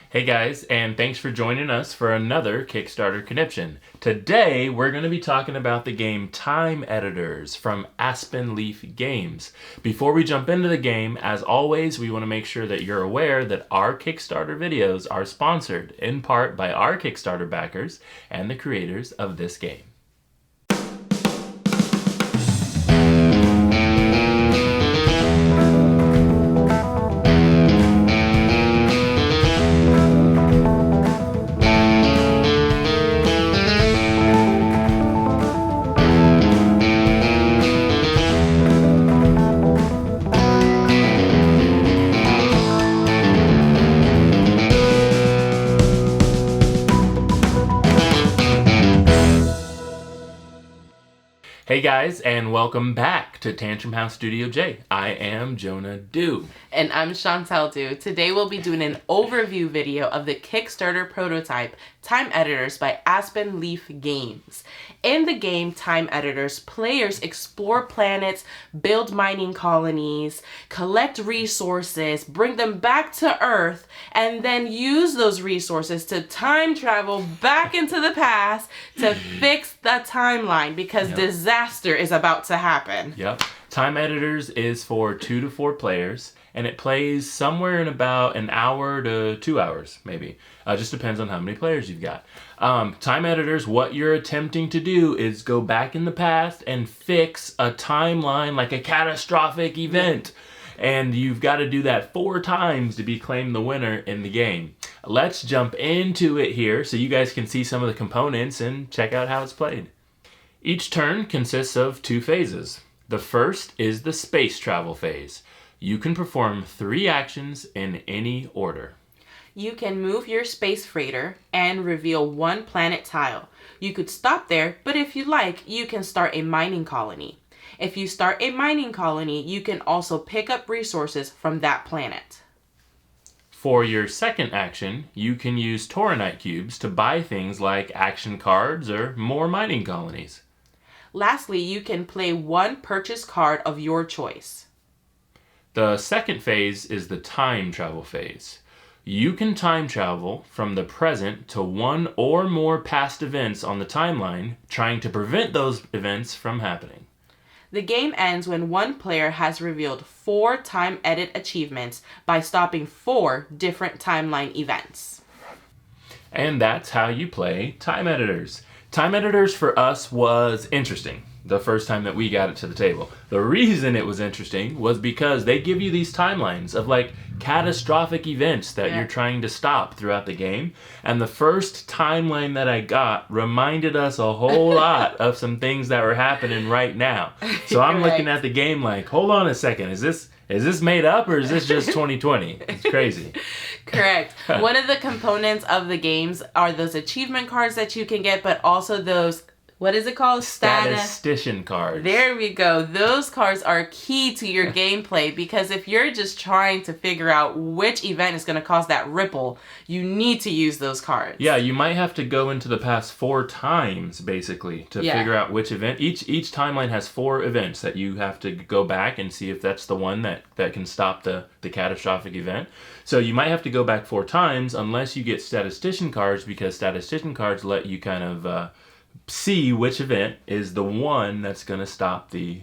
Hey guys, and thanks for joining us for another Kickstarter Conniption. Today, we're going to be talking about the game Time Editors from Aspen Leaf Games. Before we jump into the game, as always, we want to make sure that you're aware that our Kickstarter videos are sponsored in part by our Kickstarter backers and the creators of this game. Hey guys, and welcome back to Tantrum House Studio J. I am Jonah Do. And I'm Shantelle Do. Today we'll be doing an overview video of the Kickstarter prototype, Time Editors by Aspen Leaf Games. In the game Time Editors, players explore planets, build mining colonies, collect resources, bring them back to Earth, and then use those resources to time travel back into the past to fix the timeline because disaster is about to happen. Yep. Time Editors is for 2 to 4 players, and it plays somewhere in about an hour to 2 hours, maybe. Just depends on how many players you've got. Time Editors, what you're attempting to do is go back in the past and fix a timeline, like a catastrophic event. And you've got to do that 4 times to be claimed the winner in the game. Let's jump into it here so you guys can see some of the components and check out how it's played. Each turn consists of 2 phases. The first is the space travel phase. You can perform 3 actions in any order. You can move your space freighter and reveal 1 planet tile. You could stop there, but if you like, you can start a mining colony. If you start a mining colony, you can also pick up resources from that planet. For your second action, you can use Tauronite cubes to buy things like action cards or more mining colonies. Lastly, you can play 1 purchase card of your choice. The second phase is the time travel phase. You can time travel from the present to 1 or more past events on the timeline, trying to prevent those events from happening. The game ends when 1 player has revealed 4 time edit achievements by stopping 4 different timeline events. And that's how you play Time Editors. Time Editors for us was interesting the first time that we got it to the table. The reason it was interesting was because they give you these timelines of like catastrophic events that you're trying to stop throughout the game. And the first timeline that I got reminded us a whole lot of some things that were happening right now. So I'm looking at the game like, hold on a second, is this made up or is this just 2020? It's crazy. Correct. One of the components of the games are those achievement cards that you can get, but also those, what is it called? Statistician cards. There we go. Those cards are key to your gameplay because if you're just trying to figure out which event is going to cause that ripple, you need to use those cards. Yeah, you might have to go into the past 4 times, basically, to figure out which event. Each timeline has 4 events that you have to go back and see if that's the one that can stop the catastrophic event. So you might have to go back 4 times unless you get statistician cards, because statistician cards let you kind of see which event is the one that's going to stop the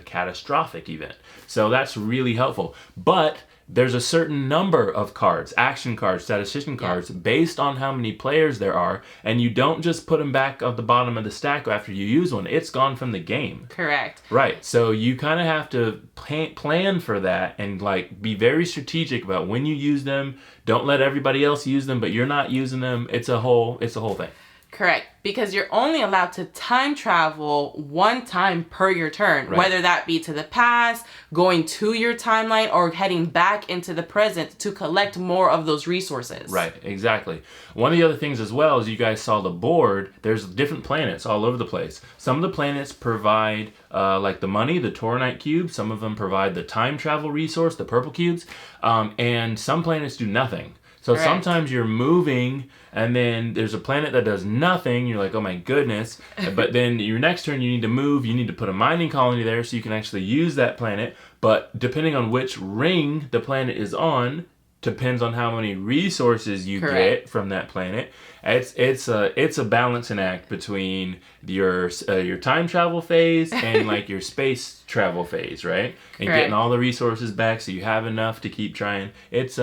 catastrophic event. So that's really helpful. But there's a certain number of cards, action cards, statistician cards, based on how many players there are, and you don't just put them back at the bottom of the stack after you use one. It's gone from the game. Correct. Right. So you kind of have to plan for that and like be very strategic about when you use them. Don't let everybody else use them, but you're not using them. It's a whole thing. Correct, because you're only allowed to time travel 1 time per your turn, whether that be to the past, going to your timeline, or heading back into the present to collect more of those resources. Right, exactly. One of the other things as well is you guys saw the board, there's different planets all over the place. Some of the planets provide like the money, the Tauronite cube. Some of them provide the time travel resource, the purple cubes. And some planets do nothing. So sometimes you're moving and then there's a planet that does nothing. You're like, oh my goodness. But then your next turn you need to move. You need to put a mining colony there so you can actually use that planet. But depending on which ring the planet is on, depends on how many resources you get from that planet. It's a balancing act between your time travel phase and like your space travel phase, right? And getting all the resources back so you have enough to keep trying. It's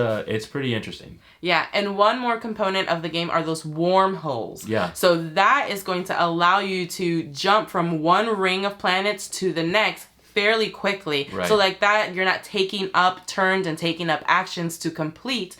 pretty interesting. Yeah, and one more component of the game are those wormholes. Yeah. So that is going to allow you to jump from one ring of planets to the next fairly quickly. Right. So like that, you're not taking up turns and taking up actions to complete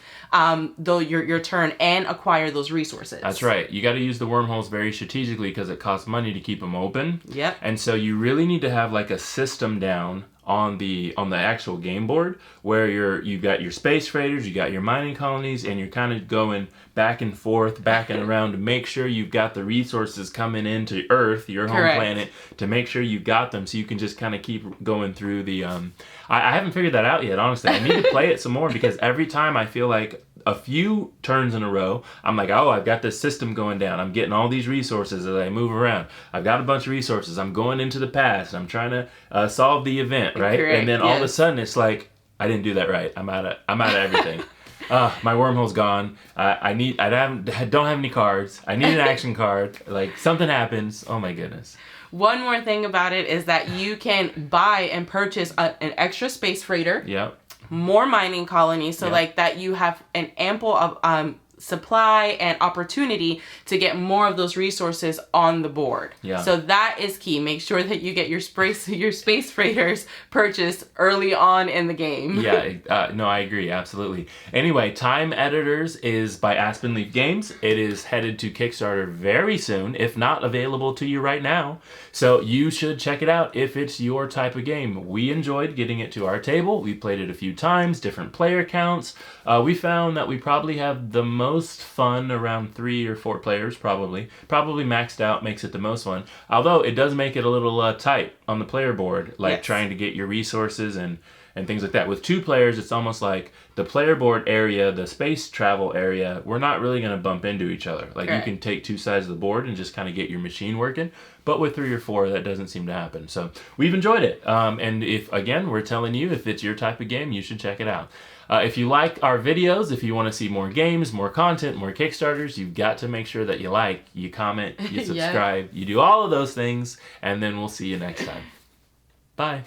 though your turn and acquire those resources. That's right. You got to use the wormholes very strategically because it costs money to keep them open. Yep. And so you really need to have like a system down on the actual game board where you've got your space freighters, you got your mining colonies, and you're kind of going back and forth, back and around to make sure you've got the resources coming into Earth, your home planet, to make sure you've got them so you can just kind of keep going through the I haven't figured that out yet, honestly. I need to play it some more because every time I feel like a few turns in a row, I'm like, oh, I've got this system going down. I'm getting all these resources as I move around. I've got a bunch of resources. I'm going into the past. I'm trying to solve the event, right? Correct, and then all of a sudden, it's like, I didn't do that right. I'm out of everything. My wormhole's gone. I don't have any cards. I need an action card. Like something happens. Oh my goodness. One more thing about it is that you can buy and purchase an extra space freighter. Yep. More mining colonies, so like that you have an ample of supply and opportunity to get more of those resources on the board. Yeah. So that is key. Make sure that you get your space freighters purchased early on in the game. Yeah, no, I agree, absolutely. Anyway, Time Editors is by Aspen Leaf Games. It is headed to Kickstarter very soon, if not available to you right now. So you should check it out if it's your type of game. We enjoyed getting it to our table. We played it a few times, different player counts. We found that we probably have the most fun around 3 or 4 players, probably maxed out makes it the most fun, although it does make it a little tight on the player board, like trying to get your resources and things like that. With 2 players, it's almost like the player board area, the space travel area, we're not really going to bump into each other. Like you can take 2 sides of the board and just kind of get your machine working. But with 3 or 4, that doesn't seem to happen. So we've enjoyed it. And if, again, we're telling you, if it's your type of game, you should check it out. If you like our videos, if you want to see more games, more content, more Kickstarters, you've got to make sure that you like, you comment, you subscribe, you do all of those things, and then we'll see you next time. Bye.